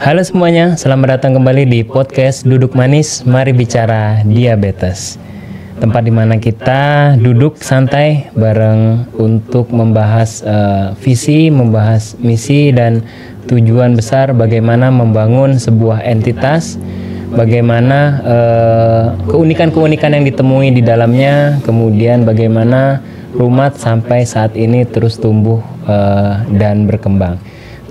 Halo semuanya, selamat datang kembali di podcast Duduk Manis, Mari Bicara Diabetes. Tempat dimana kita duduk santai bareng untuk membahas visi, membahas misi dan tujuan besar bagaimana membangun sebuah entitas, bagaimana keunikan-keunikan yang ditemui di dalamnya, kemudian bagaimana Rumat sampai saat ini terus tumbuh dan berkembang.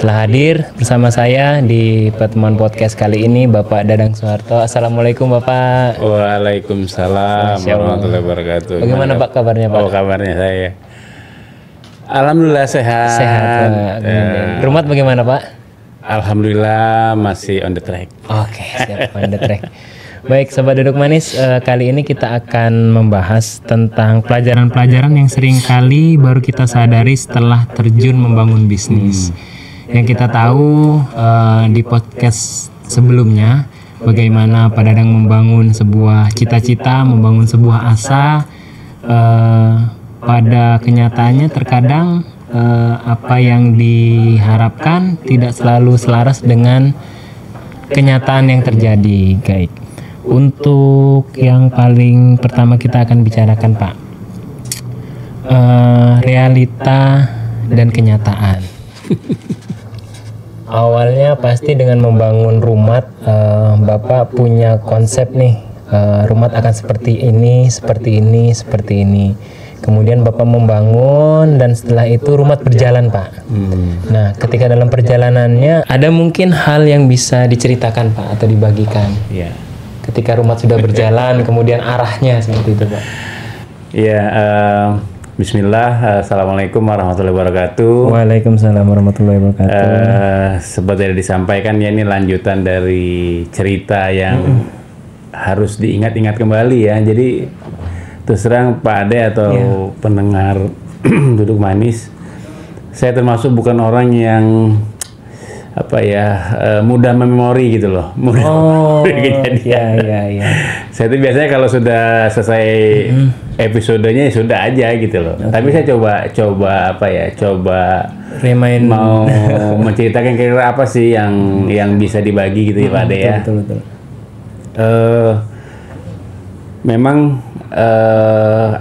Telah hadir bersama saya di pertemuan podcast kali ini Bapak Dadang Soeharto. Assalamualaikum Bapak. Waalaikumsalam warahmatullahi wabarakatuh. Bagaimana Pak kabarnya Pak? Oh, kabarnya saya alhamdulillah sehat. Sehat Pak. Rumat bagaimana Pak? Alhamdulillah masih on the track. Oke, siap, on the track. Baik, Sobat Duduk Manis, kali ini kita akan membahas tentang pelajaran-pelajaran yang sering kali baru kita sadari setelah terjun membangun bisnis. Yang kita tahu di podcast sebelumnya, bagaimana Pak Dadang membangun sebuah cita-cita, membangun sebuah asa. Pada kenyataannya terkadang apa yang diharapkan tidak selalu selaras dengan kenyataan yang terjadi, guys. Untuk yang paling pertama kita akan bicarakan Pak, realita dan kenyataan. Awalnya pasti dengan membangun Rumat, Bapak punya konsep nih, Rumat akan seperti ini, seperti ini, seperti ini. Kemudian Bapak membangun dan setelah itu Rumat berjalan Pak. Nah, ketika dalam perjalanannya ada mungkin hal yang bisa diceritakan Pak atau dibagikan. Iya. Ketika Rumat sudah berjalan, kemudian arahnya seperti itu Pak. Iya. Bismillah. Assalamualaikum warahmatullahi wabarakatuh. Waalaikumsalam warahmatullahi wabarakatuh. Seperti yang disampaikan ya, ini lanjutan dari cerita yang harus diingat-ingat kembali ya. Jadi terus terang Pak Ade atau pendengar Duduk Manis, saya termasuk bukan orang yang mudah memori gitu loh. Iya. Saya itu biasanya kalau sudah selesai episodenya ya sudah aja gitu loh. Tapi saya coba Remind. mau menceritakan kira-kira apa sih yang bisa dibagi gitu ya Pak Ade ya. Betul. Memang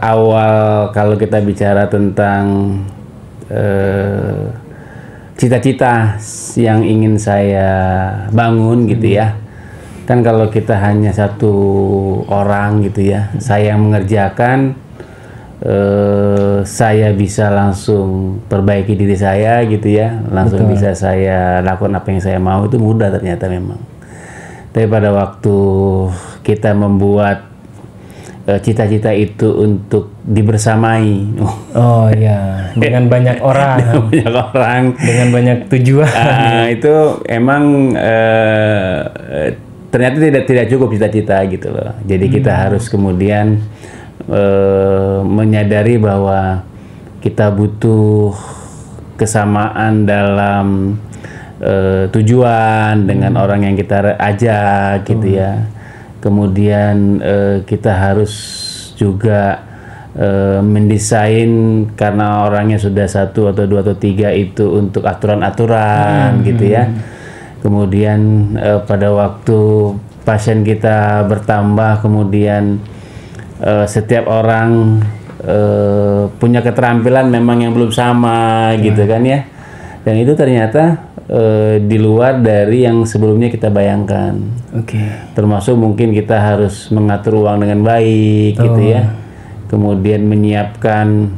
awal kalau kita bicara tentang cita-cita yang ingin saya bangun gitu ya, kan kalau kita hanya satu orang gitu ya, saya yang mengerjakan, saya bisa langsung perbaiki diri saya gitu ya, langsung bisa saya lakukan apa yang saya mau, itu mudah ternyata memang. Tapi pada waktu kita membuat cita-cita itu untuk dibersamai. Oh ya, dengan banyak orang. Dengan banyak tujuan. Itu emang ternyata tidak cukup cita-cita gitu loh. Jadi kita harus kemudian menyadari bahwa kita butuh kesamaan dalam tujuan dengan orang yang kita ajak gitu ya. Kemudian kita harus juga mendesain, karena orangnya sudah 1 atau 2 atau 3 itu untuk aturan-aturan gitu ya. Kemudian pada waktu pasien kita bertambah, kemudian setiap orang punya keterampilan memang yang belum sama gitu kan ya. Dan itu ternyata di luar dari yang sebelumnya kita bayangkan. Termasuk mungkin kita harus mengatur uang dengan baik gitu ya. Kemudian menyiapkan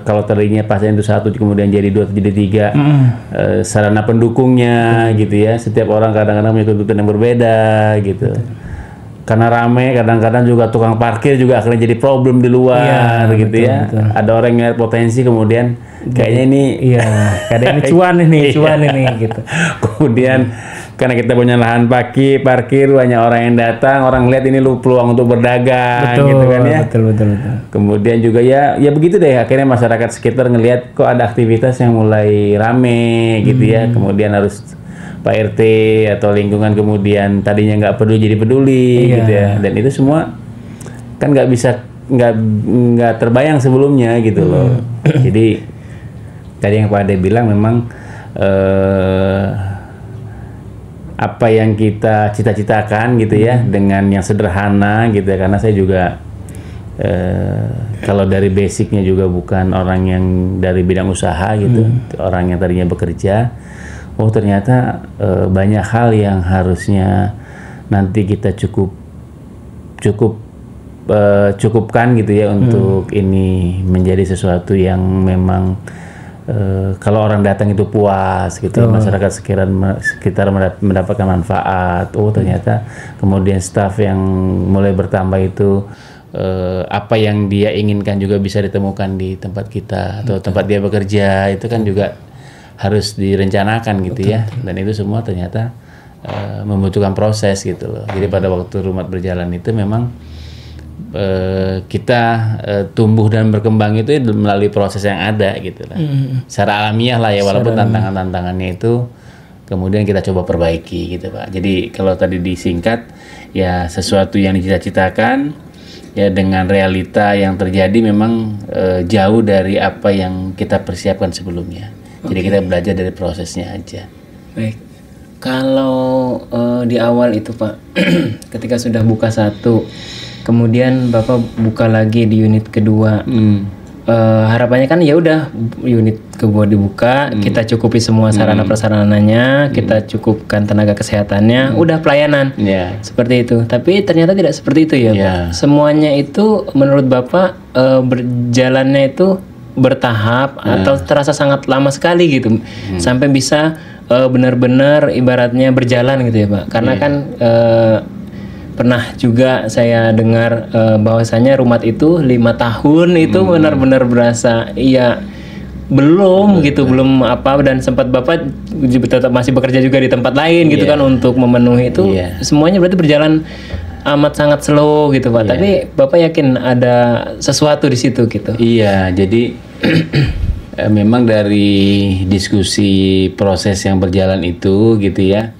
kalau tadinya pasien itu 1 kemudian jadi 2 atau jadi 3, sarana pendukungnya gitu ya. Setiap orang kadang-kadang punya tuntutan yang berbeda gitu. Karena rame, kadang-kadang juga tukang parkir juga akhirnya jadi problem di luar gitu ya. Ada orang yang lihat potensi, kemudian kayaknya ini kadang ini cuan ini gitu. Kemudian karena kita punya lahan parkir, banyak orang yang datang, orang lihat ini peluang untuk berdagang gitu kan ya. Betul. Kemudian juga ya begitu deh, akhirnya masyarakat sekitar ngelihat kok ada aktivitas yang mulai rame gitu ya. Kemudian harus Pak RT atau lingkungan kemudian tadinya nggak peduli jadi peduli gitu ya. Dan itu semua kan nggak terbayang sebelumnya gitu loh. Jadi tadi yang Pak Ade bilang memang apa yang kita cita-citakan gitu ya, dengan yang sederhana gitu ya, karena saya juga kalau dari basicnya juga bukan orang yang dari bidang usaha gitu, orang yang tadinya bekerja. Oh ternyata banyak hal yang harusnya nanti kita cukupkan gitu ya untuk ini menjadi sesuatu yang memang kalau orang datang itu puas gitu, masyarakat sekitar mendapatkan manfaat. Oh ternyata kemudian staf yang mulai bertambah itu apa yang dia inginkan juga bisa ditemukan di tempat kita atau tempat dia bekerja, itu kan juga harus direncanakan gitu ya. Dan itu semua ternyata membutuhkan proses gitu loh. Jadi pada waktu Rumat berjalan itu memang kita tumbuh dan berkembang itu melalui proses yang ada gitu lah. Secara alamiah lah ya, walaupun tantangannya itu kemudian kita coba perbaiki gitu Pak. Jadi kalau tadi disingkat ya, sesuatu yang dicita-citakan ya dengan realita yang terjadi memang jauh dari apa yang kita persiapkan sebelumnya. Jadi kita belajar dari prosesnya aja. Baik. Kalau di awal itu Pak, ketika sudah buka satu, kemudian Bapak buka lagi di unit kedua, harapannya kan ya udah unit kedua dibuka, kita cukupi semua sarana prasarananya, kita cukupkan tenaga kesehatannya, udah pelayanan, seperti itu. Tapi ternyata tidak seperti itu ya Pak. Semuanya itu menurut Bapak berjalannya itu bertahap atau terasa sangat lama sekali gitu, sampai bisa benar-benar ibaratnya berjalan gitu ya Pak. Karena kan pernah juga saya dengar bahwasanya Rumat itu 5 tahun itu benar-benar berasa iya belum gitu, belum apa, dan sempat Bapak tetap masih bekerja juga di tempat lain gitu kan untuk memenuhi itu. Semuanya berarti berjalan amat sangat slow gitu Pak. Tapi Bapak yakin ada sesuatu di situ gitu. Iya, jadi memang dari diskusi proses yang berjalan itu gitu ya,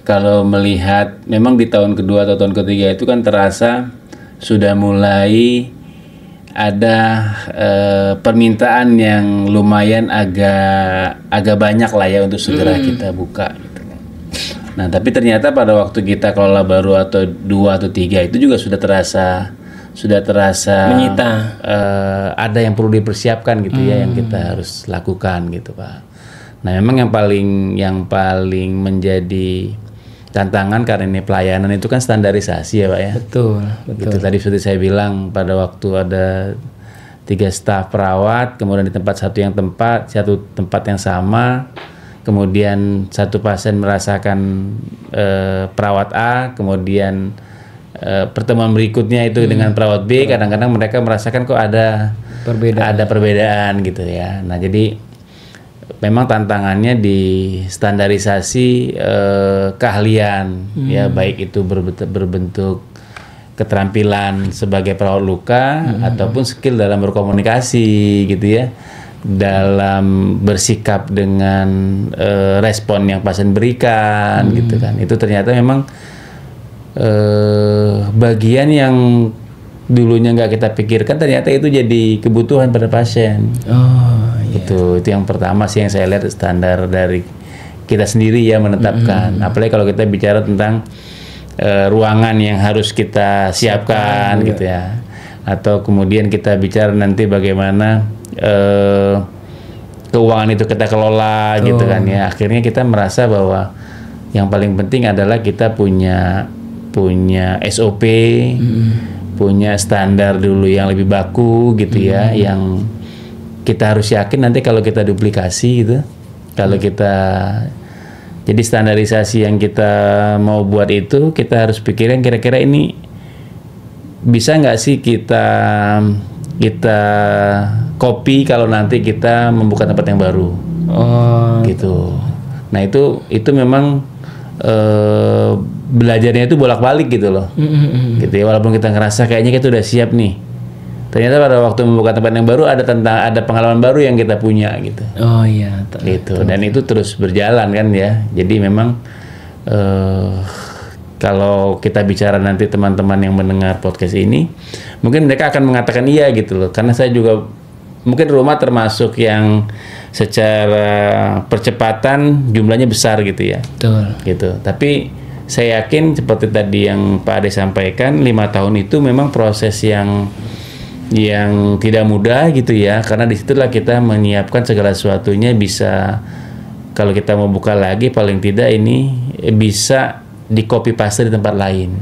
kalau melihat memang di tahun kedua atau tahun ketiga itu kan terasa sudah mulai ada permintaan yang lumayan agak banyak lah ya untuk segera kita buka gitu. Nah tapi ternyata pada waktu kita kelola baru atau 2 atau 3 itu juga sudah terasa menyita, ada yang perlu dipersiapkan gitu ya, yang kita harus lakukan gitu Pak. Nah memang yang paling menjadi tantangan karena ini pelayanan itu kan standarisasi ya Pak ya. Betul. Gitu, tadi seperti saya bilang, pada waktu ada 3 staf perawat, kemudian di satu tempat yang sama, kemudian satu pasien merasakan perawat A, kemudian pertemuan berikutnya itu dengan perawat B, kadang-kadang mereka merasakan kok ada perbedaan gitu ya. Nah jadi memang tantangannya di standarisasi keahlian ya, baik itu berbentuk keterampilan sebagai perawat luka ataupun skill dalam berkomunikasi gitu ya, dalam bersikap dengan respon yang pasien berikan gitu kan. Itu ternyata memang bagian yang dulunya nggak kita pikirkan ternyata itu jadi kebutuhan pada pasien. Itu yang pertama sih yang saya lihat, standar dari kita sendiri ya menetapkan. Apalagi kalau kita bicara tentang ruangan yang harus kita siapkan gitu ya, atau kemudian kita bicara nanti bagaimana keuangan itu kita kelola gitu kan ya. Akhirnya kita merasa bahwa yang paling penting adalah kita punya SOP, punya standar dulu yang lebih baku gitu ya, yang kita harus yakin nanti kalau kita duplikasi gitu, kalau kita jadi standarisasi yang kita mau buat itu, kita harus pikirin kira-kira ini bisa nggak sih kita copy kalau nanti kita membuka tempat yang baru, gitu. Nah itu memang belajarnya itu bolak-balik gitu loh, gitu ya. Walaupun kita ngerasa kayaknya kita udah siap nih, ternyata pada waktu membuka tempat yang baru ada pengalaman baru yang kita punya gitu. Gitu. Dan itu terus berjalan kan ya. Jadi memang kalau kita bicara nanti teman-teman yang mendengar podcast ini, mungkin mereka akan mengatakan iya gitu loh, karena saya juga mungkin rumah termasuk yang secara percepatan jumlahnya besar gitu ya. Betul. Gitu. Tapi saya yakin seperti tadi yang Pak Ade sampaikan, 5 tahun itu memang proses yang tidak mudah gitu ya, karena disitulah kita menyiapkan segala sesuatunya bisa, kalau kita mau buka lagi paling tidak ini bisa di copy paste di tempat lain.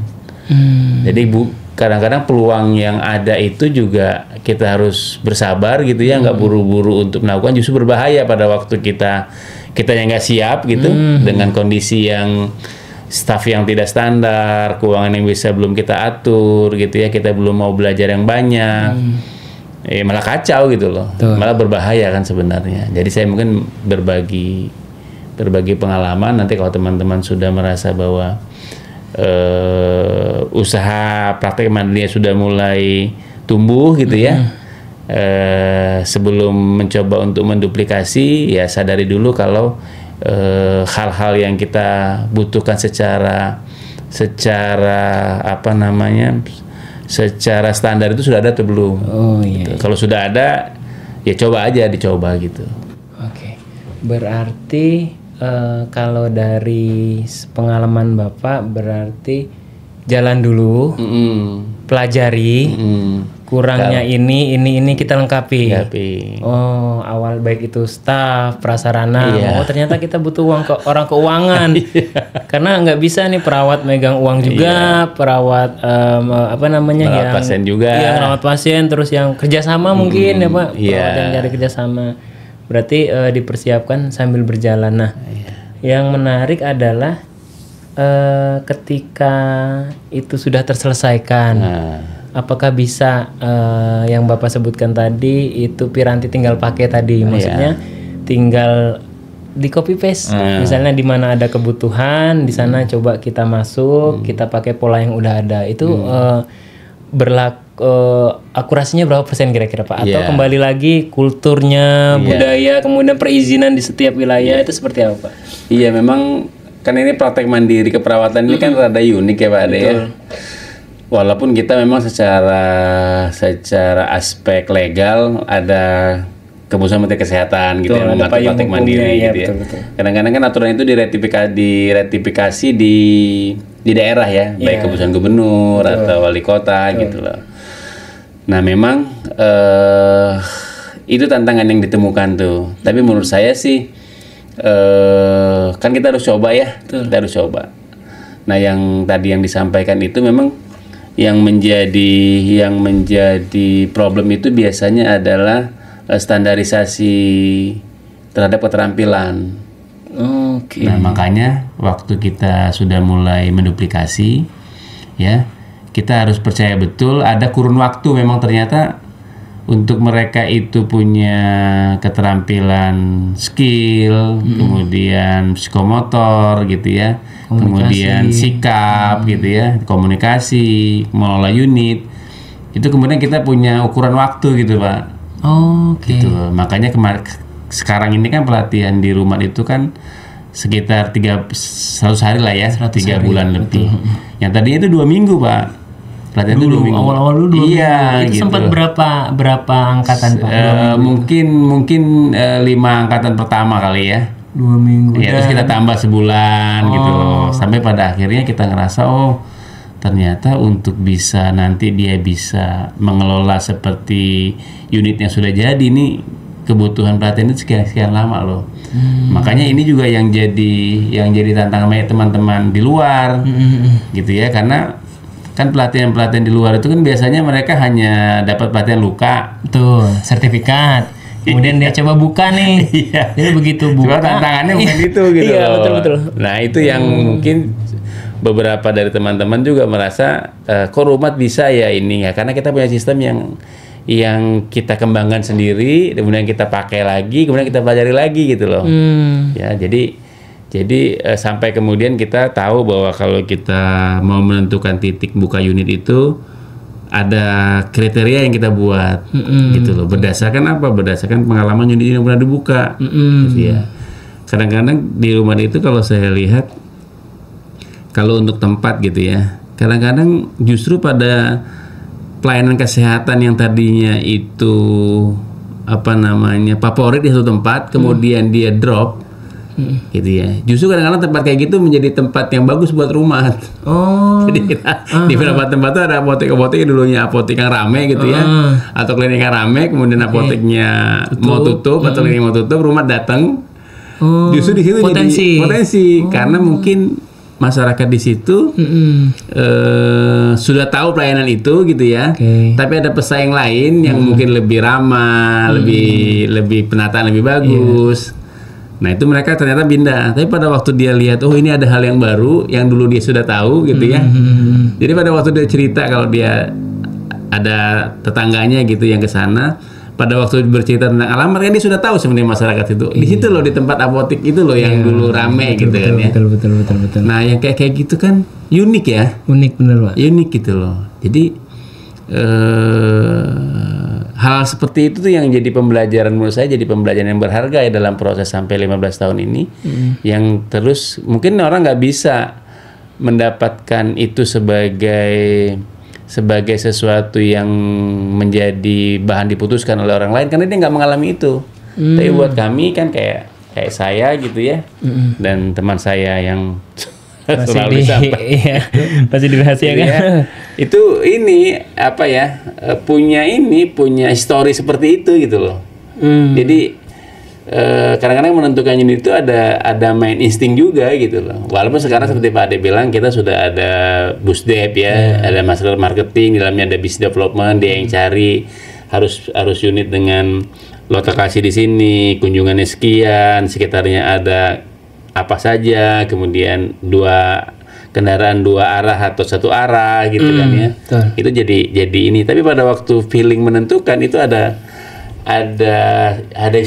Jadi kadang-kadang peluang yang ada itu juga kita harus bersabar gitu ya, nggak buru-buru untuk melakukan, justru berbahaya pada waktu kita yang nggak siap gitu dengan kondisi yang staff yang tidak standar, keuangan yang bisa belum kita atur gitu ya, kita belum mau belajar yang banyak, malah kacau gitu loh. Betul. Malah berbahaya kan sebenarnya. Jadi saya mungkin berbagi pengalaman, nanti kalau teman-teman sudah merasa bahwa usaha praktek mandirinya sudah mulai tumbuh gitu ya, sebelum mencoba untuk menduplikasi, ya sadari dulu kalau hal-hal yang kita butuhkan secara apa namanya, secara standar itu sudah ada atau belum? Gitu. Kalau sudah ada, ya dicoba gitu. Oke. Berarti kalau dari pengalaman Bapak berarti jalan dulu, pelajari. Kurangnya ini kita lengkapi. Oh, awal baik itu staff, prasarana. Oh, ternyata kita butuh orang keuangan. Karena nggak bisa nih perawat megang uang juga, perawat merawat pasien juga. Iya, merawat pasien, terus yang kerjasama mungkin ya Pak. Perawat yang dari kerjasama. Berarti dipersiapkan sambil berjalan. Nah, yang menarik adalah ketika itu sudah terselesaikan. Apakah bisa yang Bapak sebutkan tadi itu piranti tinggal pakai tadi, maksudnya tinggal di copy paste, misalnya di mana ada kebutuhan di sana coba kita masuk, kita pakai pola yang udah ada itu akurasinya berapa persen kira-kira Pak? Atau kembali lagi kulturnya, budaya, kemudian perizinan di setiap wilayah itu seperti apa Pak? Iya, memang kan ini praktek mandiri keperawatan ini kan rada unik ya Pak Ade ya. Walaupun kita memang secara aspek legal ada keputusan Menteri Kesehatan gitu ya, mengatur praktek mandiri gitu ya. Kadang-kadang kan aturan itu diratifikasi di daerah ya, baik keputusan gubernur atau wali kota gitu loh. Nah memang itu tantangan yang ditemukan tuh. Tapi menurut saya sih kan kita harus coba ya, kita harus coba. Nah yang tadi yang disampaikan itu memang yang menjadi problem itu biasanya adalah standarisasi terhadap keterampilan. Nah makanya waktu kita sudah mulai menduplikasi, ya kita harus percaya betul ada kurun waktu memang ternyata untuk mereka itu punya keterampilan skill, kemudian psikomotor gitu ya, kemudian sikap gitu ya, komunikasi, mengelola unit. Itu kemudian kita punya ukuran waktu gitu Pak. Gitu. Makanya sekarang ini kan pelatihan di rumah itu kan sekitar 100 hari lah ya, 3 bulan lebih. Yang tadinya itu 2 minggu Pak. Pelatihan itu 2 minggu. Awal-awal dulu 2 minggu. Itu gitu. sempat berapa angkatan Pak? Mungkin 5 angkatan pertama kali ya. 2 minggu. Ya, terus kita tambah sebulan gitu. Sampai pada akhirnya kita ngerasa ternyata untuk bisa nanti dia bisa mengelola seperti unit yang sudah jadi, ini kebutuhan pelatihan itu sekian lama loh. Makanya ini juga yang jadi tantangan banyak teman-teman di luar gitu ya, karena kan pelatihan di luar itu kan biasanya mereka hanya dapat pelatihan luka, sertifikat. Kemudian dia coba buka nih. Jadi begitu buka. Cuma tantangannya bukan itu gitu. Iya, betul. Nah, itu yang mungkin beberapa dari teman-teman juga merasa kok rumah bisa ya ini ya, karena kita punya sistem yang kita kembangkan sendiri, kemudian kita pakai lagi, kemudian kita pelajari lagi gitu loh. Ya, jadi sampai kemudian kita tahu bahwa kalau kita mau menentukan titik buka unit itu ada kriteria yang kita buat gitu loh. Berdasarkan apa? Berdasarkan pengalaman unit yang pernah dibuka. Gitu ya. Kadang-kadang di rumah itu kalau saya lihat, kalau untuk tempat gitu ya, kadang-kadang justru pada pelayanan kesehatan yang tadinya itu favorit di satu tempat, kemudian dia drop, gitu ya. Justru kadang-kadang tempat kayak gitu menjadi tempat yang bagus buat rumah. Jadi kita di beberapa tempat tuh ada apotek-apotek yang dulunya apotek yang rame gitu ya, atau klinik yang rame, kemudian apoteknya mau tutup atau klinik mau tutup, rumah datang. Justru di situ jadi potensi karena mungkin masyarakat di situ sudah tahu pelayanan itu gitu ya, tapi ada pesaing lain yang mungkin lebih ramah, lebih penataan lebih bagus. Nah itu mereka ternyata pindah. Tapi pada waktu dia lihat, oh ini ada hal yang baru yang dulu dia sudah tahu gitu ya. Jadi pada waktu dia cerita kalau dia ada tetangganya gitu yang ke sana, pada waktu bercerita tentang alamat kan dia sudah tahu sebenarnya masyarakat itu. Di situ loh, di tempat apotek itu loh yang dulu rame gitu kan ya. Betul. Nah yang kayak gitu kan unik ya. Unik bener Pak. Unik gitu loh. Jadi hal seperti itu tuh yang jadi pembelajaran, menurut saya jadi pembelajaran yang berharga ya dalam proses sampai 15 tahun ini. Yang terus mungkin orang nggak bisa mendapatkan itu sebagai sesuatu yang menjadi bahan diputuskan oleh orang lain karena dia nggak mengalami itu. Tapi buat kami kan kayak saya gitu ya, dan teman saya yang masih dirahasiakan. Ya, itu ini apa ya, punya histori seperti itu gitu loh. Jadi kadang-kadang menentukan unit itu ada main insting juga gitu loh. Walaupun sekarang seperti Pak Ade bilang kita sudah ada Busdep ya, ada masalah marketing, dalamnya ada business development, dia yang cari harus unit dengan lokasi di sini, kunjungannya sekian, sekitarnya ada apa saja, kemudian 2 kendaraan 2 arah atau 1 arah gitu kan ya. Itu jadi ini. Tapi pada waktu feeling menentukan itu ada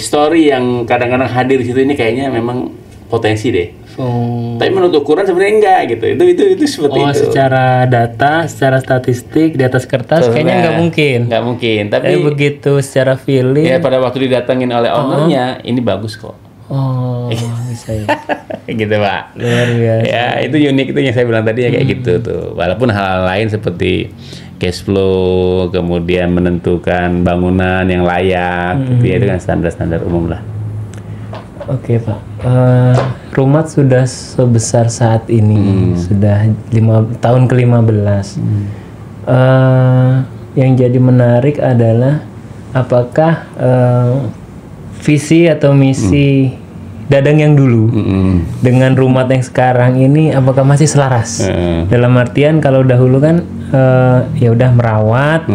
story yang kadang-kadang hadir di situ, ini kayaknya memang potensi deh. Tapi menurut ukuran sebenarnya enggak gitu. Itu seperti itu. Secara data, secara statistik di atas kertas kayaknya nggak mungkin. Nggak mungkin. Tapi begitu secara feeling. Ya pada waktu didatengin oleh ownernya, ini bagus kok. Bisa ya. Gitu Pak. Luar biasa. Ya itu unik, itu yang saya bilang tadi ya, kayak gitu tuh. Walaupun hal lain seperti cash flow, kemudian menentukan bangunan yang layak, gitu ya, itu kan standar-standar umum lah. Oke Pak, Rumat sudah sebesar saat ini, sudah 5 tahun ke-15. Yang jadi menarik adalah apakah visi atau misi Dadang yang dulu dengan Rumat yang sekarang ini apakah masih selaras? Dalam artian kalau dahulu kan ya udah merawat,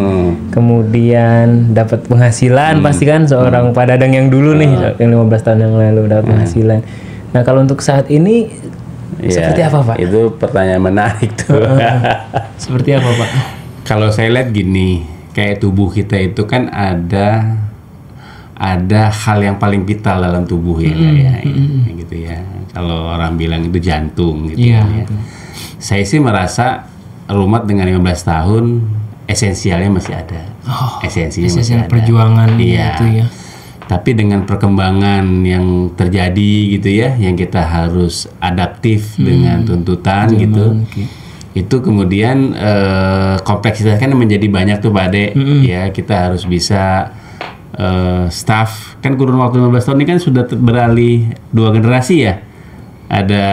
kemudian dapat penghasilan, pasti kan seorang Pak Dadang yang dulu nih, yang 15 tahun yang lalu dapat penghasilan. Nah kalau untuk saat ini seperti apa Pak? Itu pertanyaan menarik tuh. Seperti apa Pak? Kalau saya lihat gini, kayak tubuh kita itu kan ada hal yang paling vital dalam tubuh ya, gitu ya. Kalau orang bilang itu jantung gitu ya. Saya sih merasa Rumat dengan 15 tahun esensialnya masih ada. Esensinya masih ada. Perjuangan itu ya. Tapi dengan perkembangan yang terjadi gitu ya, yang kita harus adaptif dengan tuntutan gitu. Itu kemudian kompleksitas kan menjadi banyak tuh Pak Ade. Ya, kita harus bisa staff kan kurun waktu 15 tahun ini kan sudah beralih 2 generasi ya. Ada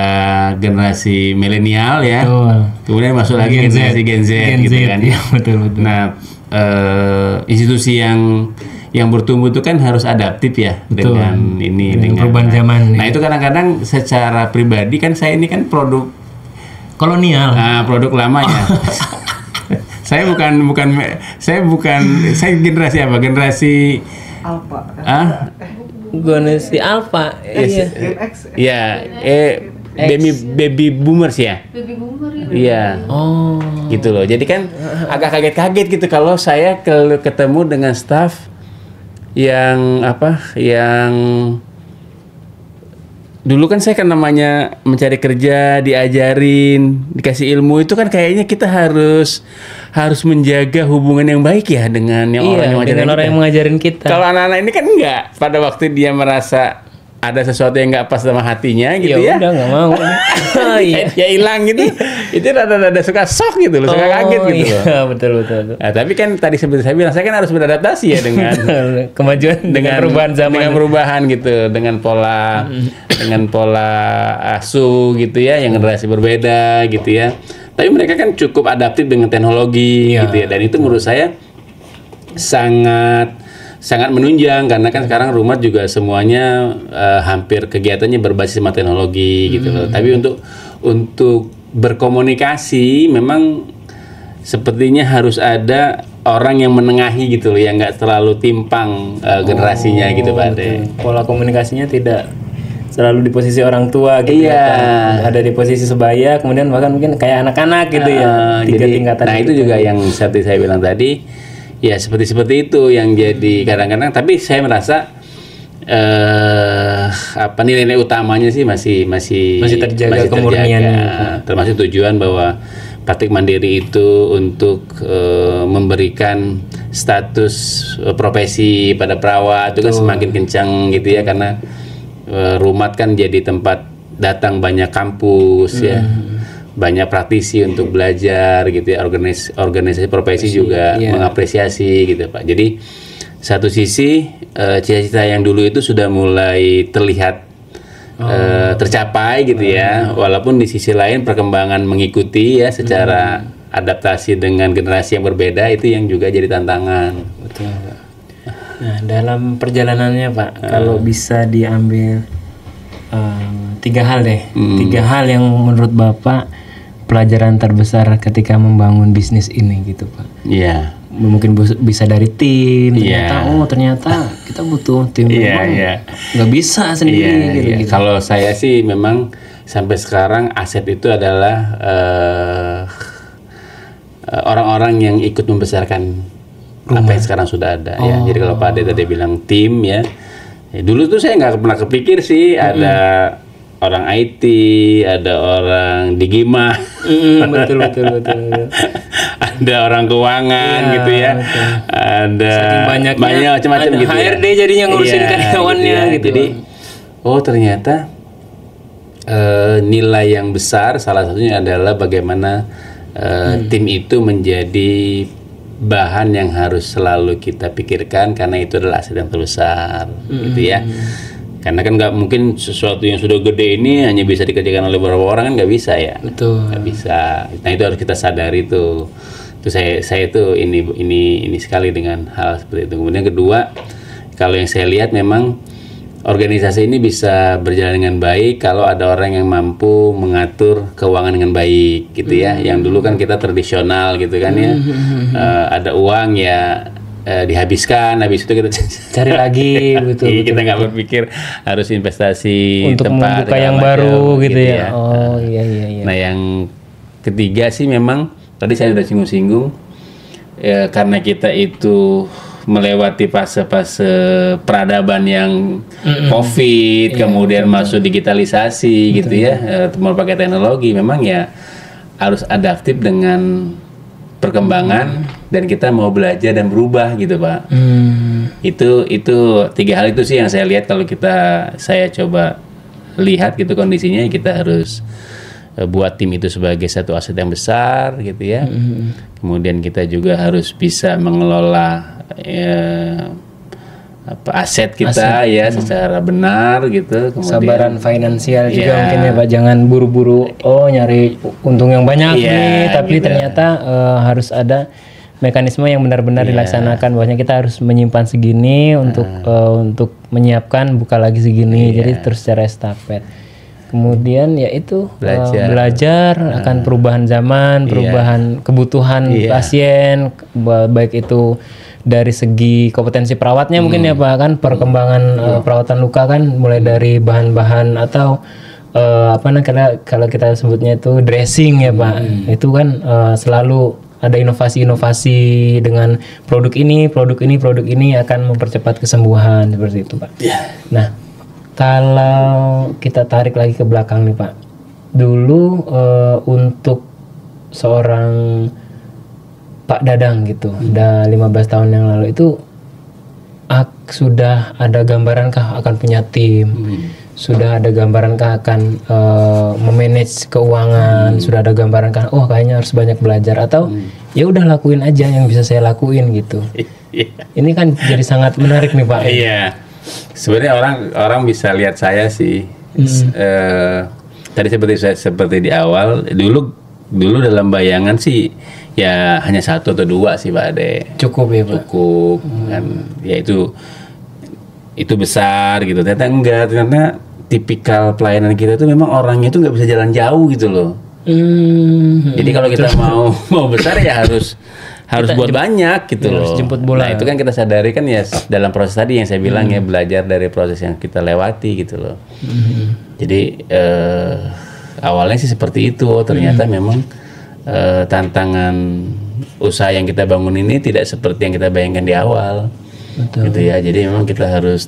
generasi milenial ya. Kemudian masuk lagi generasi Gen Z gitu kan. Ya, betul. Nah, institusi yang bertumbuh itu kan harus adaptif ya dengan perubahan zaman. Nah, itu kadang-kadang secara pribadi kan saya ini kan produk kolonial. Produk lama ya. Saya generasi apa? Generasi Alpha. Generasi Alpha. Gen X. Ya, baby boomers ya. Baby boomer ya. Iya. Gitu loh. Jadi kan agak kaget-kaget gitu kalau saya ketemu dengan staff yang dulu kan saya kan namanya mencari kerja, diajarin, dikasih ilmu, itu kan kayaknya kita harus menjaga hubungan yang baik ya dengan yang orang yang mengajarin kita. Kalau anak-anak ini kan enggak. Pada waktu dia merasa ada sesuatu yang nggak pas sama hatinya gitu ya. Udah nggak mau. Iya. Ya hilang gitu. Itu rada-rada suka shock gitu loh, suka kaget gitu loh. Iya, betul. Nah, tapi kan tadi seperti saya bilang, saya kan harus beradaptasi ya dengan kemajuan dengan perubahan zaman. dengan perubahan gitu, dengan pola asuh gitu ya, yang generasi berbeda gitu ya. Tapi mereka kan cukup adaptif dengan teknologi gitu ya, dan itu menurut saya sangat menunjang, karena kan sekarang rumah juga semuanya hampir kegiatannya berbasis sama teknologi gitu loh. Tapi untuk berkomunikasi memang sepertinya harus ada orang yang menengahi gitu loh, yang nggak terlalu timpang generasinya gitu Pak Ade. Pola komunikasinya tidak selalu di posisi orang tua gitu. Iya. Ada di posisi sebaya, kemudian bahkan mungkin kayak anak-anak gitu ya. Tiga Jadi, tingkatan. nah itu juga yang seperti saya bilang tadi, ya seperti itu yang jadi kadang-kadang. Tapi saya merasa nilai-nilai utamanya sih masih terjaga kemurniannya. Termasuk tujuan bahwa praktik mandiri itu untuk memberikan status profesi pada perawat itu kan semakin kencang gitu ya, karena Rumat kan jadi tempat datang banyak kampus ya, banyak praktisi untuk belajar gitu ya, organisasi profesi juga mengapresiasi gitu Pak. Jadi satu sisi cita-cita yang dulu itu sudah mulai terlihat tercapai gitu ya, walaupun di sisi lain perkembangan mengikuti ya secara adaptasi dengan generasi yang berbeda itu yang juga jadi tantangan. Betul Pak. Nah dalam perjalanannya Pak, kalau bisa diambil 3 hal deh, 3 hal yang menurut Bapak pelajaran terbesar ketika membangun bisnis ini gitu Pak. Iya. Mungkin bisa dari tim, ternyata kita butuh tim, nggak bisa sendiri gitu. Kalau saya sih memang sampai sekarang aset itu adalah orang-orang yang ikut membesarkan apa yang sekarang sudah ada ya. Jadi kalau Pak Ade tadi bilang tim ya, dulu tuh saya nggak pernah kepikir sih ada orang IT, ada orang Digima, betul. ada orang keuangan gitu ya, ada banyak macam-macam gitu. HRD jadinya ngurusin karyawannya gitu. Jadi ternyata nilai yang besar salah satunya adalah bagaimana tim itu menjadi bahan yang harus selalu kita pikirkan, karena itu adalah aset yang terbesar gitu ya. Karena kan nggak mungkin sesuatu yang sudah gede ini hanya bisa dikerjakan oleh beberapa orang, kan nggak bisa ya. Betul. Nggak bisa. Nah itu harus kita sadari tuh. Itu saya tuh ini sekali dengan hal seperti itu. Kemudian kedua, kalau yang saya lihat memang organisasi ini bisa berjalan dengan baik kalau ada orang yang mampu mengatur keuangan dengan baik gitu ya. Yang dulu kan kita tradisional gitu kan ya. Ada uang ya dihabiskan, habis itu kita cari lagi betul. Kita nggak berpikir harus investasi untuk tempat membuka yang baru gitu ya. Iya. Nah yang ketiga sih memang tadi saya sudah singgung-singgung ya, karena kita itu melewati fase-fase peradaban yang COVID, kemudian masuk digitalisasi gitu ya, mau pakai teknologi, memang ya harus adaptif dengan perkembangan dan kita mau belajar dan berubah gitu Pak. Itu 3 hal itu sih yang saya lihat kalau saya coba lihat gitu kondisinya, kita harus buat tim itu sebagai satu aset yang besar gitu ya. Kemudian kita juga harus bisa mengelola aset kita secara benar gitu. Kemudian kesabaran finansial juga mungkin ya Pak, jangan buru-buru nyari untung yang banyak tapi gitu. Ternyata harus ada mekanisme yang benar-benar dilaksanakan, bahwasanya kita harus menyimpan segini untuk menyiapkan buka lagi segini, jadi terus secara estafet. Kemudian yaitu belajar akan perubahan zaman, perubahan kebutuhan pasien, baik itu dari segi kompetensi perawatnya mungkin ya Pak, kan perkembangan perawatan luka kan mulai dari bahan-bahan atau kalau kita sebutnya itu dressing ya Pak, itu kan selalu ada inovasi-inovasi dengan produk ini akan mempercepat kesembuhan seperti itu Pak. Nah kalau kita tarik lagi ke belakang nih Pak, dulu untuk seorang Pak Dadang gitu, udah 15 tahun yang lalu itu sudah ada gambaran kah akan punya tim? Sudah ada gambaran kah akan memanage keuangan? Sudah ada gambaran kah? Oh, kayaknya harus banyak belajar atau ya udah lakuin aja yang bisa saya lakuin gitu. Ini kan jadi sangat menarik nih Pak. Iya. Sebenarnya orang bisa lihat saya sih. Tadi seperti di awal dulu dalam bayangan sih ya hanya 1 atau 2 sih Pak Ade. Cukup ya Pak. Cukup kan ya itu besar gitu. Ternyata enggak, ternyata tipikal pelayanan kita itu memang orangnya itu nggak bisa jalan jauh gitu loh. Jadi kalau kita mau besar ya harus buat banyak gitu loh. Harus jemput bola. Nah, itu kan kita sadari kan ya dalam proses tadi yang saya bilang ya, belajar dari proses yang kita lewati gitu loh. Jadi awalnya sih seperti itu. Ternyata memang tantangan usaha yang kita bangun ini tidak seperti yang kita bayangkan di awal. Betul. Gitu ya. Jadi memang kita harus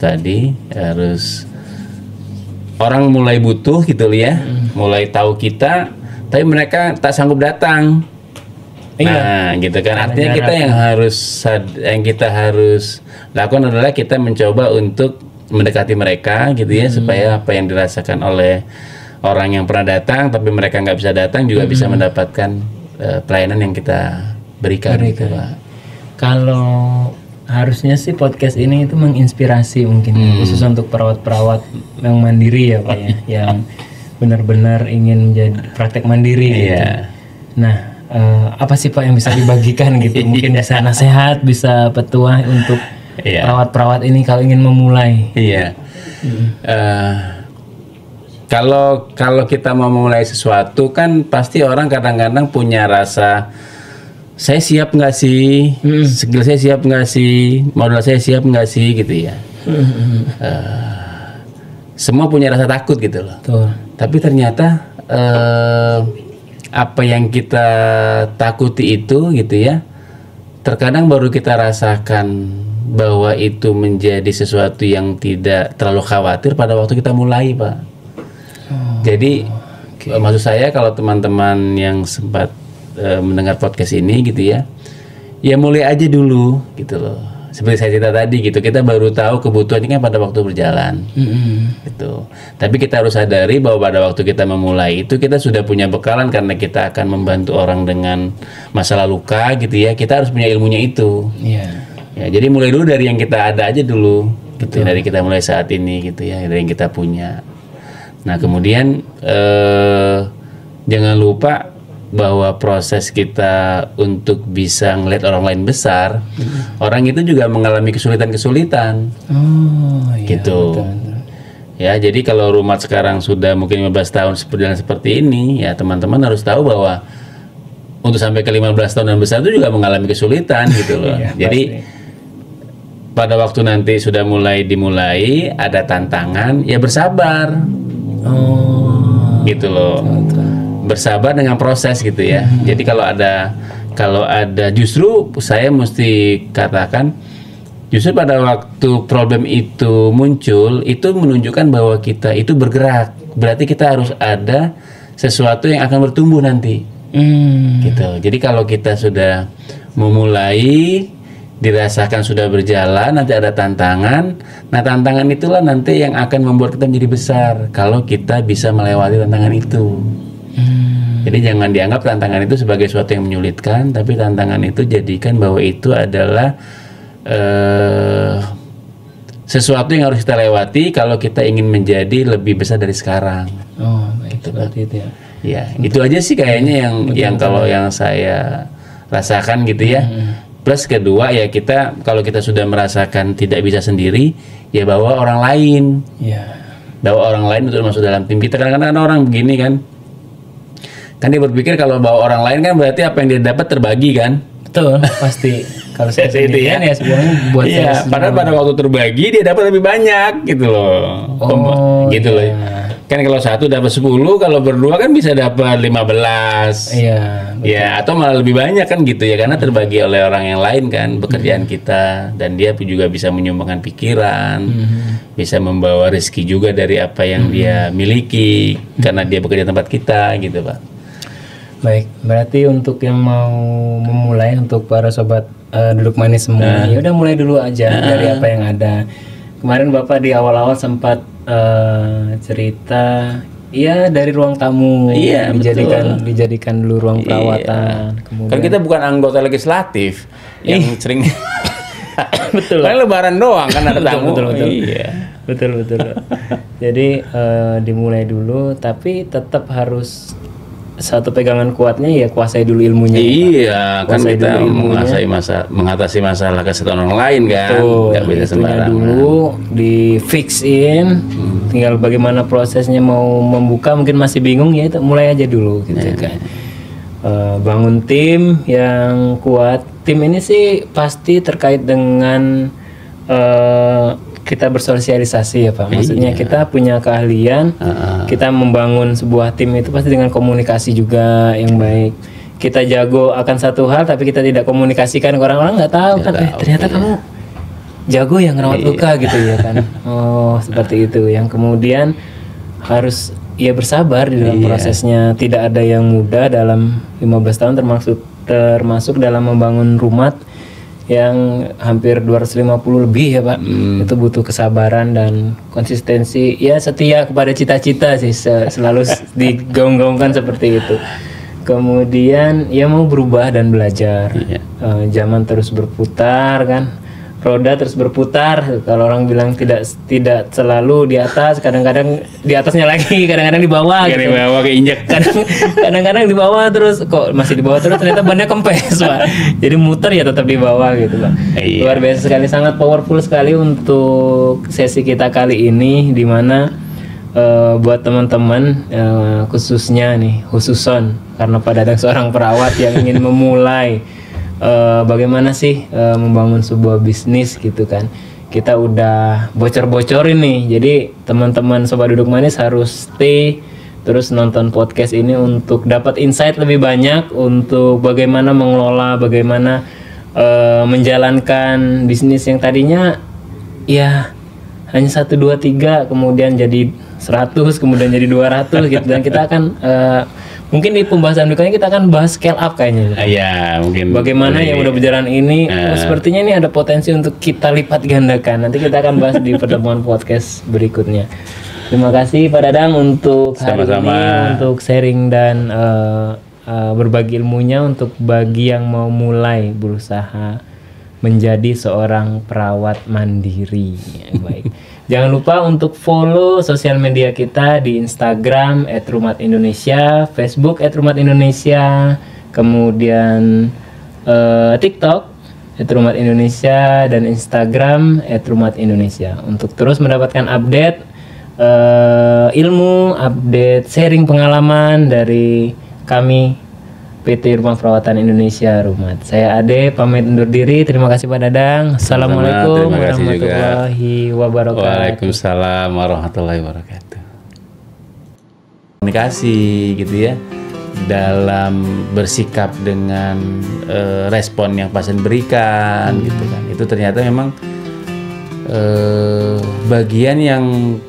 orang mulai butuh gitu loh ya, mulai tahu kita, tapi mereka tak sanggup datang. Nah, gitu kan. Artinya kita yang kita harus lakukan adalah kita mencoba untuk mendekati mereka gitu ya, supaya apa yang dirasakan oleh orang yang pernah datang tapi mereka nggak bisa datang juga bisa mendapatkan pelayanan yang kita berikan. Gitu, Pak. Kalau harusnya sih podcast ini itu menginspirasi mungkin khusus untuk perawat-perawat yang mandiri ya Pak ya, yang benar-benar ingin menjadi praktek mandiri gitu. Nah, apa sih Pak yang bisa dibagikan gitu? Mungkin bisa nasihat, bisa petuah untuk perawat-perawat ini kalau ingin memulai. Iya. Kalau kita mau memulai sesuatu kan pasti orang kadang-kadang punya rasa, saya siap nggak sih, skill saya siap nggak sih, modal saya siap nggak sih gitu ya. Semua punya rasa takut gitu loh. Tapi ternyata apa yang kita takuti itu gitu ya, terkadang baru kita rasakan bahwa itu menjadi sesuatu yang tidak terlalu khawatir pada waktu kita mulai, Pak. Jadi maksud saya kalau teman-teman yang sempat mendengar podcast ini gitu ya mulai aja dulu gitu loh. Seperti saya cerita tadi gitu, kita baru tahu kebutuhannya kan pada waktu berjalan gitu. Tapi kita harus sadari bahwa pada waktu kita memulai itu kita sudah punya bekalan, karena kita akan membantu orang dengan masalah luka gitu ya. Kita harus punya ilmunya itu. Ya, jadi mulai dulu dari yang kita ada aja dulu gitu. Dari kita mulai saat ini gitu ya, dari yang kita punya. Nah kemudian jangan lupa bahwa proses kita untuk bisa ngelihat orang lain besar, orang itu juga mengalami kesulitan-kesulitan. Gitu. Betul. Ya, jadi kalau Rumat sekarang sudah mungkin 15 tahun berjalan seperti ini, ya teman-teman harus tahu bahwa untuk sampai ke 15 tahun dan besar itu juga mengalami kesulitan gitu loh. Jadi pada waktu nanti sudah dimulai ada tantangan, ya bersabar. Gitu loh. Bersabar dengan proses gitu ya. Jadi kalau ada justru saya mesti katakan, justru pada waktu problem itu muncul itu menunjukkan bahwa kita itu bergerak. Berarti kita harus ada sesuatu yang akan bertumbuh nanti. Gitu. Jadi kalau kita sudah memulai, dirasakan sudah berjalan, nanti ada tantangan. Nah tantangan itulah nanti yang akan membuat kita menjadi besar kalau kita bisa melewati tantangan itu. Jadi jangan dianggap tantangan itu sebagai sesuatu yang menyulitkan, tapi tantangan itu jadikan bahwa itu adalah sesuatu yang harus kita lewati kalau kita ingin menjadi lebih besar dari sekarang. Baik, seperti itu ya. Ya, itu aja sih kayaknya yang kalau yang saya rasakan gitu ya. Plus kedua ya, kita kalau kita sudah merasakan tidak bisa sendiri, ya bawa orang lain. Bawa orang lain untuk masuk dalam tim kita. Kadang-kadang orang begini kan dia berpikir kalau bawa orang lain kan berarti apa yang dia dapat terbagi kan. Betul, pasti. Kalau saya sendirian ya sebenarnya buat saya. Padahal pada waktu terbagi dia dapat lebih banyak gitu loh. Gitu loh. Kan kalau satu dapat 10, kalau berdua kan bisa dapat 15. Ya, atau malah lebih banyak kan gitu ya, karena terbagi oleh orang yang lain kan pekerjaan kita, dan dia juga bisa menyumbangkan pikiran, bisa membawa rezeki juga dari apa yang dia miliki karena dia bekerja tempat kita gitu, Pak. Baik, berarti untuk yang mau memulai, untuk para sobat duduk manis semua. Ya udah mulai dulu aja dari apa yang ada. Kemarin Bapak di awal-awal sempat cerita, iya dari ruang tamu dijadikan dulu ruang perawatan. Kemudian Kan kita bukan anggota legislatif yang sering betul. Paling lebaran doang kan ada tamu. Betul. Iya. Betul. Jadi dimulai dulu, tapi tetap harus satu pegangan kuatnya ya kuasai dulu ilmunya. Iya, kan Kuasai kita dulu ilmunya. mengatasi masalah kesehatan orang lain kan. Nggak bisa Itunya sembarangan. dulu di fixin, tinggal bagaimana prosesnya mau membuka mungkin masih bingung ya itu mulai aja dulu gitu kan. Bangun tim yang kuat. Tim ini sih pasti terkait dengan kita bersosialisasi ya Pak. Maksudnya kita punya keahlian, kita membangun sebuah tim itu pasti dengan komunikasi juga yang baik. Kita jago akan satu hal tapi kita tidak komunikasikan ke orang-orang nggak tahu kan. Ternyata kamu jago yang ngerawat luka gitu ya kan. Oh seperti itu. Yang kemudian harus ya bersabar di dalam prosesnya. Tidak ada yang mudah dalam 15 tahun termasuk dalam membangun rumah yang hampir 250 lebih ya Pak. Itu butuh kesabaran dan konsistensi, ya setia kepada cita-cita sih, selalu digaung-gaungkan seperti itu. Kemudian ya mau berubah dan belajar. Zaman terus berputar kan, roda terus berputar. Kalau orang bilang tidak selalu di atas, kadang-kadang di atasnya lagi, kadang-kadang di bawah gitu. Di bawah keinjek. Kadang-kadang di bawah terus, kok masih di bawah terus, ternyata bannya kempes Pak. Jadi muter ya tetap di bawah gitu Pak. Luar biasa sekali, sangat powerful sekali untuk sesi kita kali ini, di mana buat teman-teman khususnya nih, khususon karena Pak Dadang seorang perawat yang ingin memulai bagaimana sih membangun sebuah bisnis gitu kan. Kita udah bocor-bocorin nih. Jadi teman-teman Sobat Duduk Manis harus stay terus nonton podcast ini untuk dapat insight lebih banyak untuk bagaimana mengelola, bagaimana menjalankan bisnis yang tadinya ya hanya 1, 2, 3 kemudian jadi 100, kemudian jadi 200 gitu. Dan kita akan mungkin di pembahasan berikutnya kita akan bahas scale up kayaknya. Iya, mungkin. Bagaimana yang udah berjalan ini, sepertinya ini ada potensi untuk kita lipat gandakan. Nanti kita akan bahas di pertemuan podcast berikutnya. Terima kasih Pak Dadang untuk hari ini, untuk sharing dan berbagi ilmunya untuk bagi yang mau mulai berusaha menjadi seorang perawat mandiri. Baik. Jangan lupa untuk follow sosial media kita di Instagram @rumatindonesia, Facebook @rumatindonesia, kemudian TikTok @rumatindonesia dan Instagram @rumatindonesia untuk terus mendapatkan update ilmu, update sharing pengalaman dari kami PT Rumah Perawatan Indonesia Rumat. Saya Ade pamit undur diri. Terima kasih Pak Dadang. Assalamualaikum warahmatullahi wabarakatuh. Waalaikumsalam warahmatullahi wabarakatuh. Komunikasi gitu ya, dalam bersikap dengan respon yang pasien berikan gitu kan. Itu ternyata memang bagian yang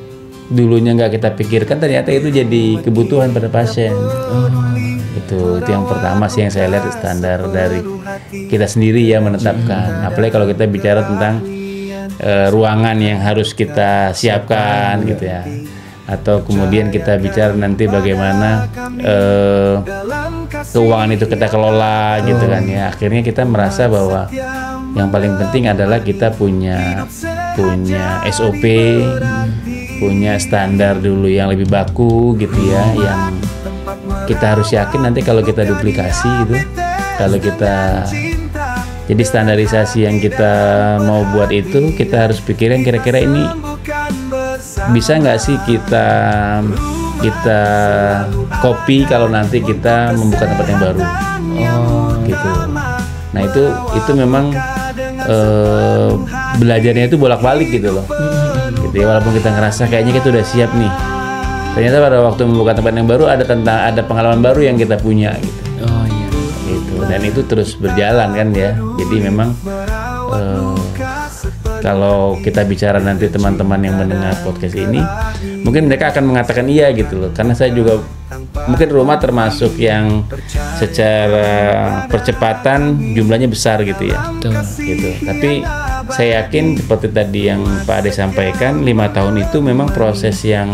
dulunya nggak kita pikirkan ternyata itu jadi kebutuhan pada pasien. Itu yang pertama sih yang saya lihat, standar dari kita sendiri ya menetapkan. Apalagi kalau kita bicara tentang ruangan yang harus kita siapkan gitu ya, atau kemudian kita bicara nanti bagaimana keuangan itu kita kelola gitu kan ya. Akhirnya kita merasa bahwa yang paling penting adalah kita punya SOP, punya standar dulu yang lebih baku gitu ya, yang kita harus yakin nanti kalau kita duplikasi gitu, kalau kita jadi standarisasi yang kita mau buat itu, kita harus pikirin kira-kira ini bisa nggak sih kita copy kalau nanti kita membuka tempat yang baru. Gitu. Nah itu memang belajarnya itu bolak-balik gitu loh. Gitu ya, walaupun kita ngerasa kayaknya kita udah siap nih, ternyata pada waktu membuka tempat yang baru ada pengalaman baru yang kita punya gitu. Gitu. Dan itu terus berjalan kan ya. Jadi memang kalau kita bicara nanti teman-teman yang mendengar podcast ini, mungkin mereka akan mengatakan iya gitu loh. Karena saya juga mungkin rumah termasuk yang secara percepatan jumlahnya besar gitu ya. Betul. Gitu. Tapi saya yakin seperti tadi yang Pak Ade sampaikan, 5 tahun itu memang proses yang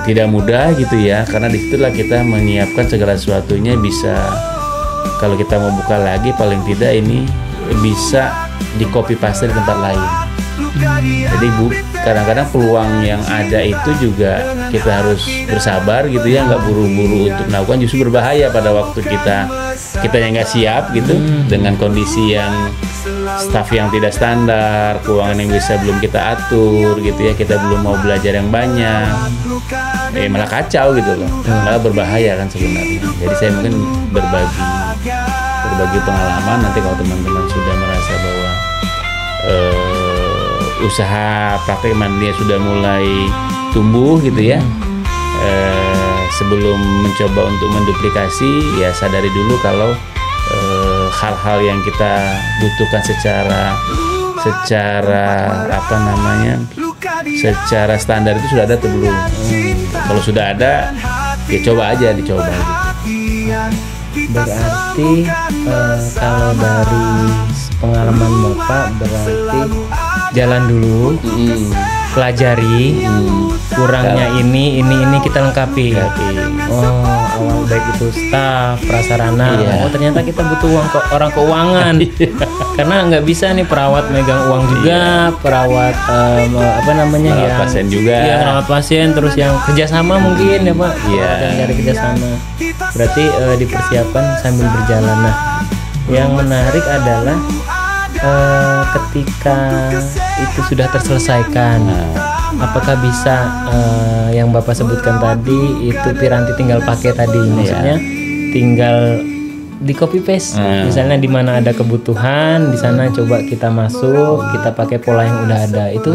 tidak mudah gitu ya, karena disitulah kita menyiapkan segala sesuatunya bisa, kalau kita mau buka lagi paling tidak ini bisa di copy paste di tempat lain. Jadi kadang-kadang peluang yang ada itu juga kita harus bersabar gitu ya, nggak buru-buru untuk melakukan, justru berbahaya pada waktu kita yang nggak siap gitu dengan kondisi yang staff yang tidak standar, keuangan yang bisa belum kita atur gitu ya, kita belum mau belajar yang banyak, malah kacau gitu loh, malah berbahaya kan sebenarnya. Jadi saya mungkin berbagi pengalaman, nanti kalau teman-teman sudah merasa bahwa usaha praktek mandiri sudah mulai tumbuh gitu ya, sebelum mencoba untuk menduplikasi ya sadari dulu kalau hal-hal yang kita butuhkan secara secara standar itu sudah ada atau belum. Kalau sudah ada ya dicoba gitu. Berarti kalau dari pengalaman Bapak berarti jalan dulu, pelajari, kurangnya ini kita lengkapi. Oh, awal baik itu staff, prasarana. Oh, ternyata kita butuh orang keuangan. Karena nggak bisa nih perawat megang uang juga, perawat Merawat pasien juga. Iya, merawat pasien, terus yang kerjasama mungkin ya Pak. Iya. Dari kerjasama. Berarti dipersiapkan sambil berjalan. Nah, yang menarik adalah ketika itu sudah terselesaikan, apakah bisa yang Bapak sebutkan tadi itu piranti tinggal pakai tadi, maksudnya tinggal di copy paste, misalnya di mana ada kebutuhan di sana coba kita masuk, kita pakai pola yang udah ada itu.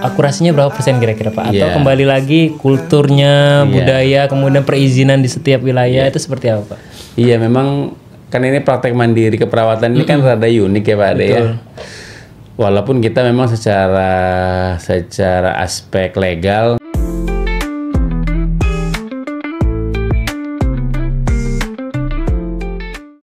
Akurasinya berapa persen kira-kira Pak? Atau kembali lagi kulturnya, budaya, kemudian perizinan di setiap wilayah itu seperti apa Pak? Iya, memang kan ini praktek mandiri keperawatan ini kan rada unik ya Pak Ade ya. Walaupun kita memang secara aspek legal